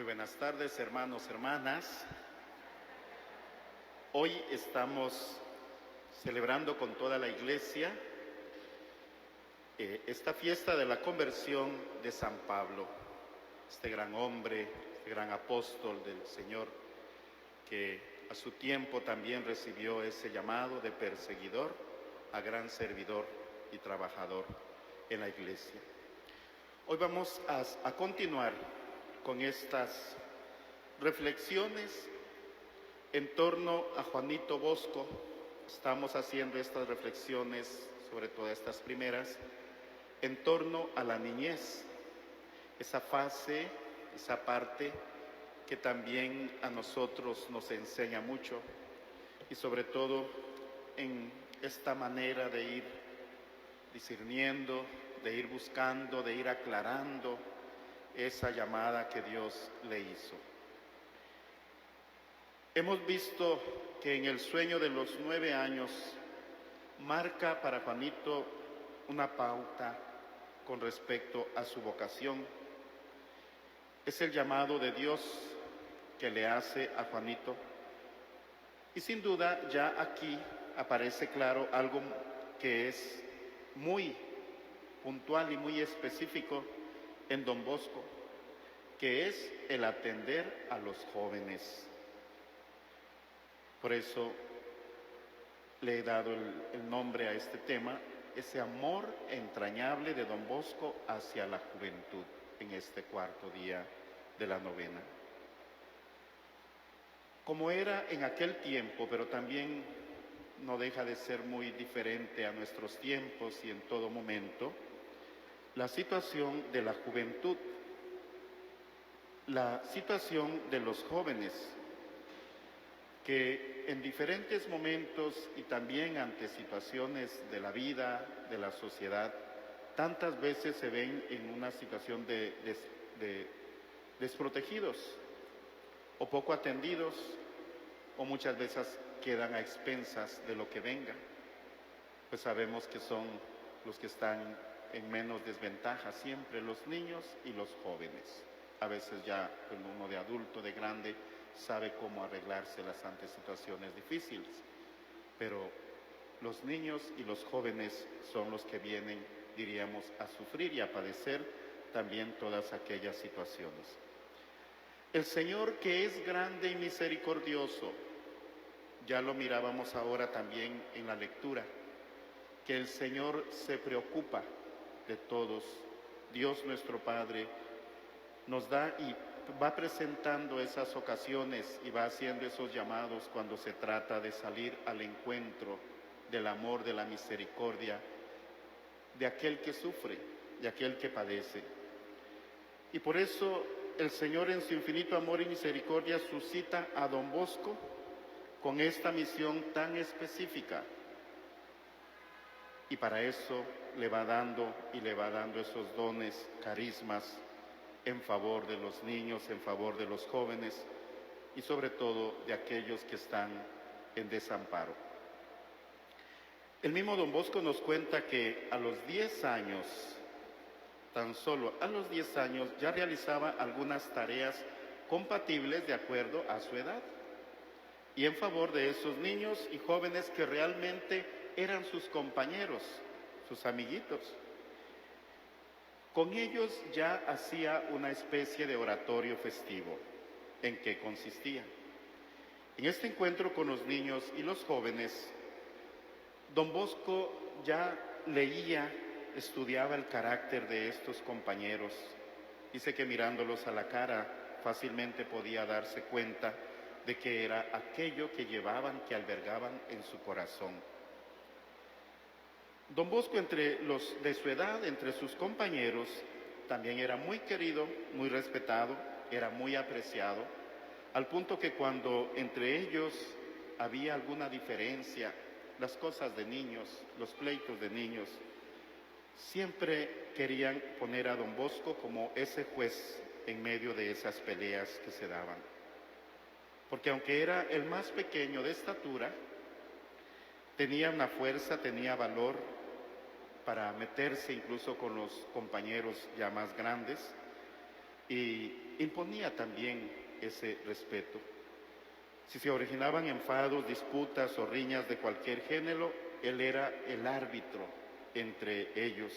buenas tardes, hermanos, hermanas. Hoy estamos celebrando con toda la iglesia esta fiesta de la conversión de San Pablo, este gran hombre, este gran apóstol del Señor, que a su tiempo también recibió ese llamado de perseguidor a gran servidor y trabajador en la iglesia. Hoy vamos a continuar con estas reflexiones en torno a Juanito Bosco. Estamos haciendo estas reflexiones, sobre todo estas primeras, en torno a la niñez, esa fase, esa parte que también a nosotros nos enseña mucho, y sobre todo en esta manera de ir discerniendo, de ir buscando, de ir aclarando esa llamada que Dios le hizo. Hemos visto que en el sueño de los 9 años marca para Juanito una pauta con respecto a su vocación. Es el llamado de Dios que le hace a Juanito. Y sin duda ya aquí aparece claro algo que es muy puntual y muy específico en Don Bosco, que es el atender a los jóvenes. Por eso le he dado el nombre a este tema, ese amor entrañable de Don Bosco hacia la juventud en este cuarto día de la novena. Como era en aquel tiempo, pero también no deja de ser muy diferente a nuestros tiempos y en todo momento, la situación de la juventud, la situación de los jóvenes, que en diferentes momentos y también ante situaciones de la vida, de la sociedad, tantas veces se ven en una situación de desprotegidos o poco atendidos, o muchas veces quedan a expensas de lo que venga. Pues sabemos que son los que están en menos desventaja siempre, los niños y los jóvenes. A veces ya uno de adulto, de grande, sabe cómo arreglárselas ante situaciones difíciles, pero los niños y los jóvenes son los que vienen, diríamos, a sufrir y a padecer también todas aquellas situaciones. El Señor, que es grande y misericordioso, ya lo mirábamos ahora también en la lectura, que el Señor se preocupa de todos. Dios nuestro Padre nos da y va presentando esas ocasiones y va haciendo esos llamados cuando se trata de salir al encuentro del amor, de la misericordia, de aquel que sufre, de aquel que padece. Y por eso el Señor, en su infinito amor y misericordia, suscita a Don Bosco con esta misión tan específica. Y para eso le va dando esos dones, carismas, en favor de los niños, en favor de los jóvenes y sobre todo de aquellos que están en desamparo. El mismo Don Bosco nos cuenta que a los 10 años, tan solo a los 10 años, ya realizaba algunas tareas compatibles de acuerdo a su edad y en favor de esos niños y jóvenes que realmente eran sus compañeros, sus amiguitos. Con ellos ya hacía una especie de oratorio festivo. ¿En qué consistía? En este encuentro con los niños y los jóvenes, Don Bosco ya leía, estudiaba el carácter de estos compañeros. Dice que mirándolos a la cara fácilmente podía darse cuenta de que era aquello que llevaban, que albergaban en su corazón. Don Bosco, entre los de su edad, entre sus compañeros, también era muy querido, muy respetado, era muy apreciado, al punto que cuando entre ellos había alguna diferencia, las cosas de niños, los pleitos de niños, siempre querían poner a Don Bosco como ese juez en medio de esas peleas que se daban. Porque aunque era el más pequeño de estatura, tenía una fuerza, tenía valor para meterse incluso con los compañeros ya más grandes, y imponía también ese respeto. Si se originaban enfados, disputas o riñas de cualquier género, él era el árbitro entre ellos.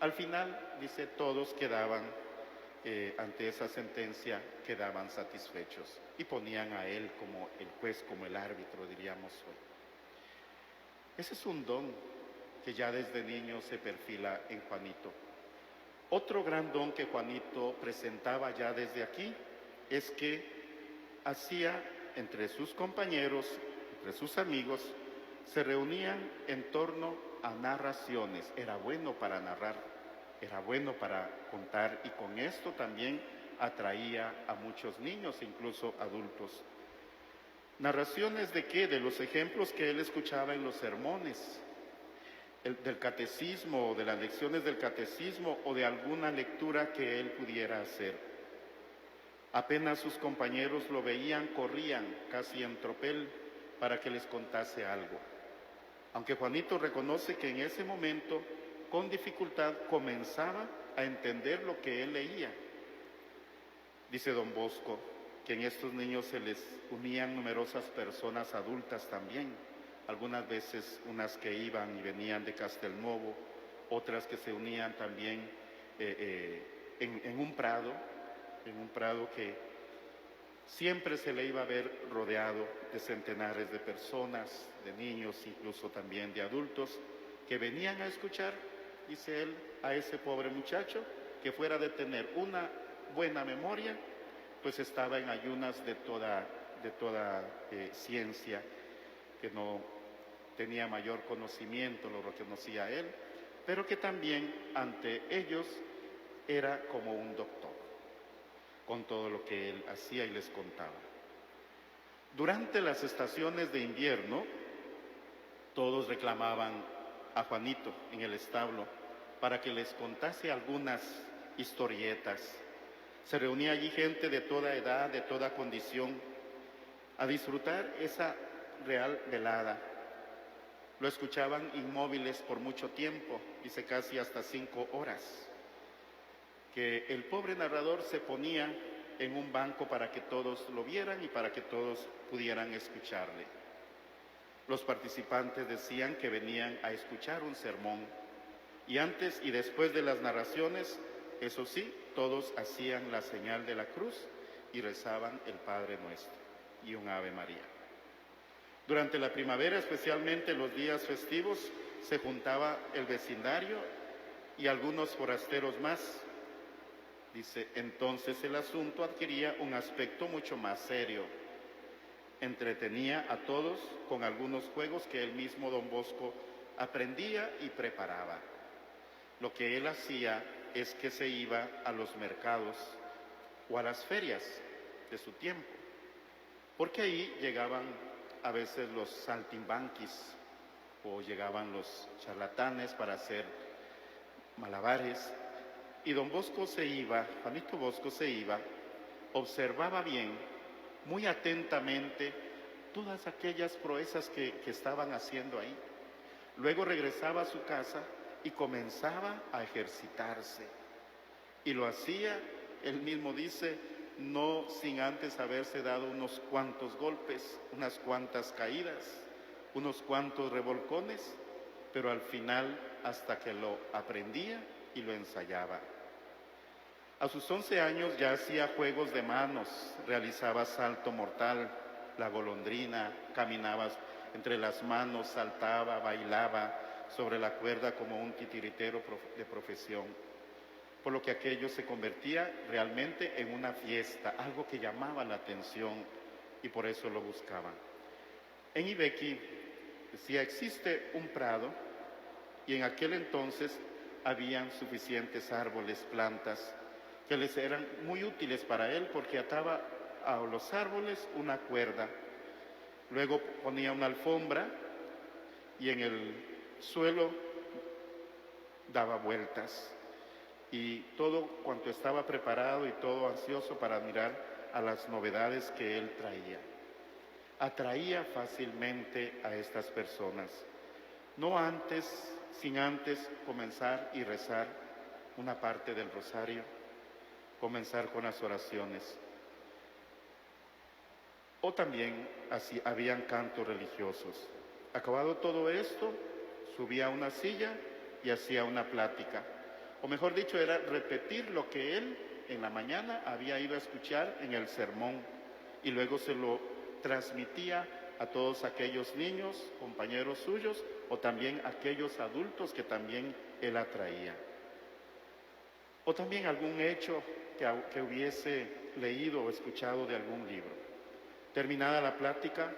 Al final, dice, todos quedaban, ante esa sentencia, quedaban satisfechos y ponían a él como el juez, como el árbitro, diríamos hoy. Ese es un don que ya desde niño se perfila en Juanito. Otro gran don que Juanito presentaba ya desde aquí es que hacía entre sus compañeros, entre sus amigos, se reunían en torno a narraciones. Era bueno para narrar, era bueno para contar, y con esto también atraía a muchos niños, incluso adultos. ¿Narraciones de qué? De los ejemplos que él escuchaba en los sermones, del catecismo, de las lecciones del catecismo o de alguna lectura que él pudiera hacer. Apenas sus compañeros lo veían, corrían casi en tropel para que les contase algo. Aunque Juanito reconoce que en ese momento, con dificultad, comenzaba a entender lo que él leía. Dice don Bosco que en estos niños se les unían numerosas personas adultas también, algunas veces unas que iban y venían de Castelnuovo, otras que se unían también en un prado que siempre se le iba a ver rodeado de centenares de personas, de niños, incluso también de adultos, que venían a escuchar, dice él, a ese pobre muchacho que fuera de tener una buena memoria, pues estaba en ayunas de toda ciencia, que no tenía mayor conocimiento, lo reconocía él, pero que también ante ellos era como un doctor, con todo lo que él hacía y les contaba. Durante las estaciones de invierno, todos reclamaban a Juanito en el establo para que les contase algunas historietas. Se reunía allí gente de toda edad, de toda condición, a disfrutar esa real velada. Lo escuchaban inmóviles por mucho tiempo, dice casi hasta 5 horas, que el pobre narrador se ponía en un banco para que todos lo vieran y para que todos pudieran escucharle. Los participantes decían que venían a escuchar un sermón, y antes y después de las narraciones, eso sí, todos hacían la señal de la cruz y rezaban el Padre Nuestro y un Ave María. Durante la primavera, especialmente los días festivos, se juntaba el vecindario y algunos forasteros más. Dice, entonces el asunto adquiría un aspecto mucho más serio. Entretenía a todos con algunos juegos que él mismo, don Bosco, aprendía y preparaba. Lo que él hacía es que se iba a los mercados o a las ferias de su tiempo, porque ahí llegaban a veces los saltimbanquis o llegaban los charlatanes para hacer malabares, y don Bosco se iba, Juanito Bosco se iba, observaba bien, muy atentamente, todas aquellas proezas que estaban haciendo ahí. Luego regresaba a su casa y comenzaba a ejercitarse. Y lo hacía, él mismo dice, no sin antes haberse dado unos cuantos golpes, unas cuantas caídas, unos cuantos revolcones, pero al final hasta que lo aprendía y lo ensayaba. A sus 11 años ya hacía juegos de manos, realizaba salto mortal, la golondrina, caminaba entre las manos, saltaba, bailaba sobre la cuerda como un titiritero de profesión, por lo que aquello se convertía realmente en una fiesta, algo que llamaba la atención, y por eso lo buscaban. En Ibequi decía, existe un prado, y en aquel entonces habían suficientes árboles, plantas, que les eran muy útiles para él, porque ataba a los árboles una cuerda, luego ponía una alfombra y en el suelo daba vueltas, y todo cuanto estaba preparado y todo ansioso para mirar a las novedades que él traía. Atraía fácilmente a estas personas, no sin antes comenzar y rezar una parte del rosario. comenzar con las oraciones. O también así habían cantos religiosos. Acabado todo esto, subía a una silla y hacía una plática. O mejor dicho, era repetir lo que él en la mañana había ido a escuchar en el sermón y luego se lo transmitía a todos aquellos niños, compañeros suyos, o también aquellos adultos que también él atraía. O también algún hecho que hubiese leído o escuchado de algún libro. Terminada la plática,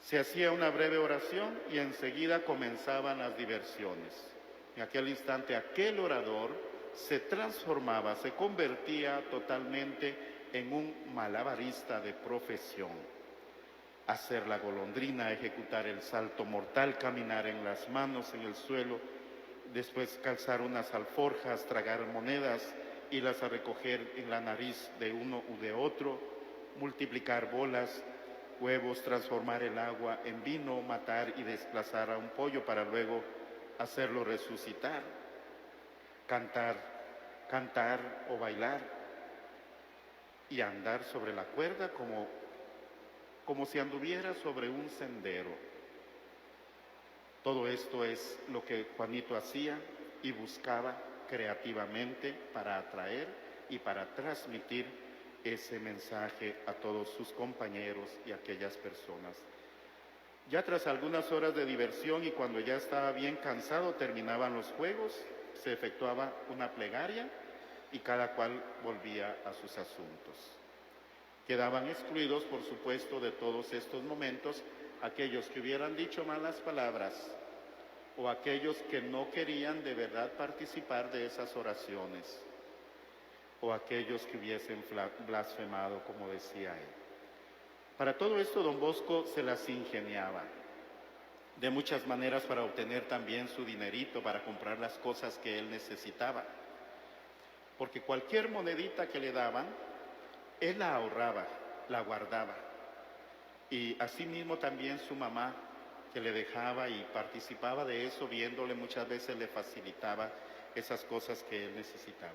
se hacía una breve oración y enseguida comenzaban las diversiones. En aquel instante, aquel orador se transformaba, se convertía totalmente en un malabarista de profesión. Hacer la golondrina, ejecutar el salto mortal, caminar en las manos en el suelo, después calzar unas alforjas, tragar monedas, irlas a recoger en la nariz de uno u de otro, multiplicar bolas, huevos, transformar el agua en vino, matar y desplazar a un pollo para luego hacerlo resucitar, cantar o bailar y andar sobre la cuerda como si anduviera sobre un sendero. Todo esto es lo que Juanito hacía y buscaba creativamente para atraer y para transmitir ese mensaje a todos sus compañeros y a aquellas personas. Ya tras algunas horas de diversión y cuando ya estaba bien cansado, terminaban los juegos, se efectuaba una plegaria y cada cual volvía a sus asuntos. Quedaban excluidos, por supuesto, de todos estos momentos aquellos que hubieran dicho malas palabras o aquellos que no querían de verdad participar de esas oraciones o aquellos que hubiesen blasfemado, como decía él. Para todo esto, don Bosco se las ingeniaba de muchas maneras para obtener también su dinerito, para comprar las cosas que él necesitaba. Porque cualquier monedita que le daban, él la ahorraba, la guardaba. Y asimismo también su mamá, que le dejaba y participaba de eso, viéndole muchas veces le facilitaba esas cosas que él necesitaba.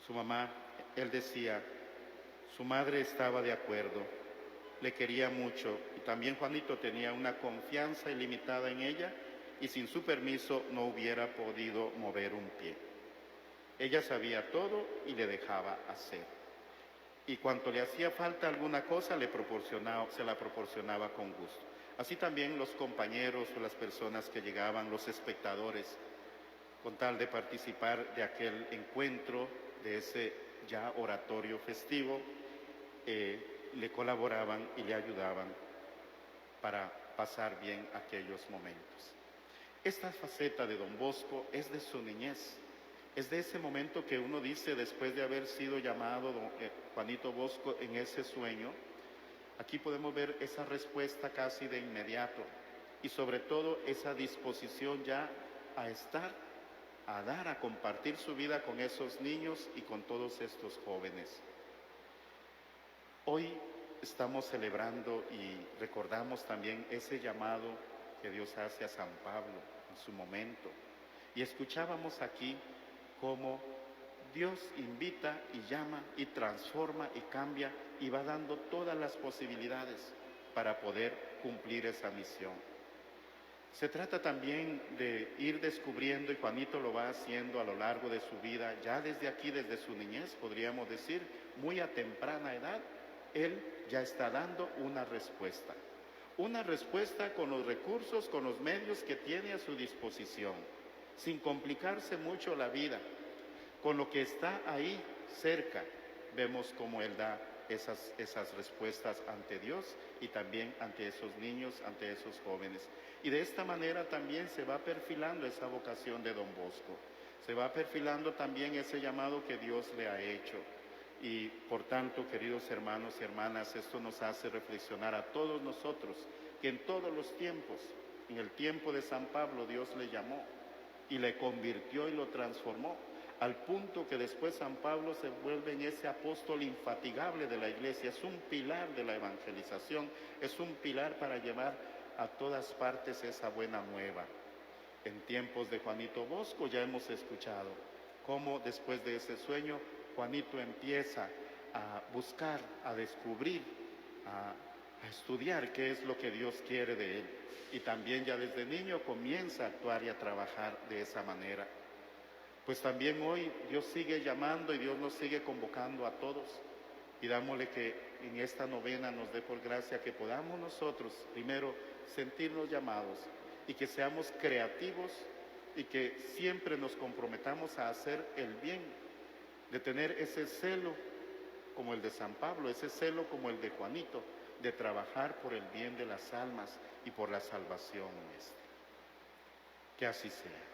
Su mamá, él decía, su madre estaba de acuerdo, le quería mucho y también Juanito tenía una confianza ilimitada en ella y sin su permiso no hubiera podido mover un pie. Ella sabía todo y le dejaba hacer. Y cuanto le hacía falta alguna cosa, se la proporcionaba con gusto. Así también los compañeros o las personas que llegaban, los espectadores, con tal de participar de aquel encuentro, de ese ya oratorio festivo, le colaboraban y le ayudaban para pasar bien aquellos momentos. Esta faceta de don Bosco es de su niñez, es de ese momento que uno dice después de haber sido llamado Juanito Bosco en ese sueño. Aquí podemos ver esa respuesta casi de inmediato y sobre todo esa disposición ya a estar, a dar, a compartir su vida con esos niños y con todos estos jóvenes. Hoy estamos celebrando y recordamos también ese llamado que Dios hace a San Pablo en su momento. Y escuchábamos aquí cómo Dios invita y llama y transforma y cambia y va dando todas las posibilidades para poder cumplir esa misión. Se trata también de ir descubriendo, y Juanito lo va haciendo a lo largo de su vida, ya desde aquí, desde su niñez, podríamos decir, muy a temprana edad, él ya está dando una respuesta con los recursos, con los medios que tiene a su disposición, sin complicarse mucho la vida. Con lo que está ahí cerca, vemos cómo él da esas respuestas ante Dios y también ante esos niños, ante esos jóvenes. Y de esta manera también se va perfilando esa vocación de don Bosco, se va perfilando también ese llamado que Dios le ha hecho. Y por tanto, queridos hermanos y hermanas, esto nos hace reflexionar a todos nosotros que en todos los tiempos, en el tiempo de San Pablo, Dios le llamó y le convirtió y lo transformó, al punto que después San Pablo se vuelve en ese apóstol infatigable de la iglesia, es un pilar de la evangelización, es un pilar para llevar a todas partes esa buena nueva. En tiempos de Juanito Bosco ya hemos escuchado cómo después de ese sueño Juanito empieza a buscar, a descubrir, a estudiar qué es lo que Dios quiere de él. Y también ya desde niño comienza a actuar y a trabajar de esa manera. Pues también hoy Dios sigue llamando y Dios nos sigue convocando a todos. Pidámosle que en esta novena nos dé por gracia que podamos nosotros primero sentirnos llamados y que seamos creativos y que siempre nos comprometamos a hacer el bien, de tener ese celo como el de San Pablo, ese celo como el de Juanito, de trabajar por el bien de las almas y por la salvación nuestra. Que así sea.